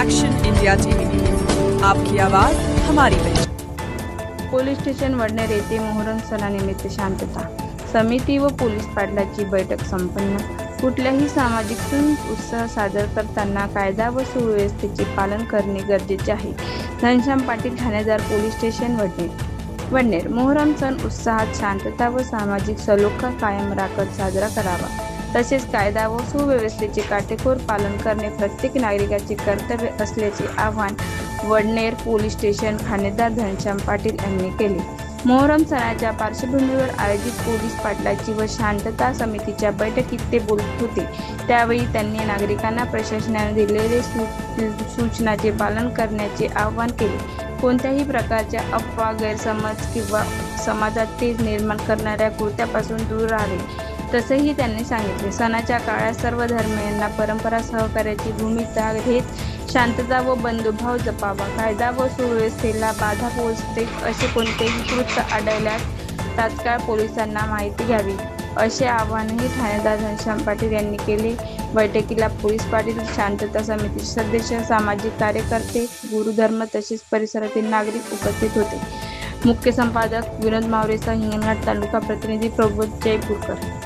Action India TV news, आपकी आवाज हमारी पहचान। पोलीस स्टेशन वडनेर येथे मोहरम सणानिमित्त शांतता समिती व पोलीस पाटलाची बैठक संपन्न। कुठल्याही सामाजिक सण उत्सव साजरा करताना कायदा व सुव्यवस्थेचे पालन करणे गरजेचे आहे। घनश्याम पाटील, ठाणेदार, पोलीस स्टेशन वडनेर। मोहरम सण उत्साहात शांतता व सामाजिक सलोखा कायम राखत साजरा करावा, तसेच कायदा व सुव्यवस्थेचे काटेकोर पालन करणे प्रत्येक नागरिकाचे कर्तव्य असल्याचे आवाहन वडनेर पोलीस स्टेशन ठाणेदार घनश्याम पाटील यांनी केले। मोहरम सणाच्या पार्श्वभूमीवर आयोजित पोलीस पाटलाची व शांतता समितीच्या बैठकीत ते बोलत होते। त्यावेळी त्यांनी नागरिकांना प्रशासनाने दिलेले सूचनांचे पालन करण्याचे आवाहन केले। कोणत्याही प्रकारच्या अफवा, गैरसमज किंवा समाजात तेज निर्माण करणाऱ्या कृत्यापासून दूर राहावे, तसेही त्यांनी सांगितले। सणाच्या काळात सर्व धर्मियांना परंपरा सहकार्याची भूमिका घेत शांतता व बंधुभाव जपावा। कायदा व सुव्यवस्थेला बाधा पोहोचते असे कोणतेही कृत्य आढळल्यास तात्काळ पोलिसांना माहिती घ्यावी, असे आवाहनही ठाणेदार घनश्याम पाटील यांनी केले। बैठकीला पोलीस पाटील, शांतता समितीचे सदस्य, सामाजिक कार्यकर्ते, गुरुधर्म तसेच परिसरातील नागरिक उपस्थित होते। मुख्य संपादक विनोद मावरेसह हिंगणघाट तालुका प्रतिनिधी प्रबोध जयपूरकर।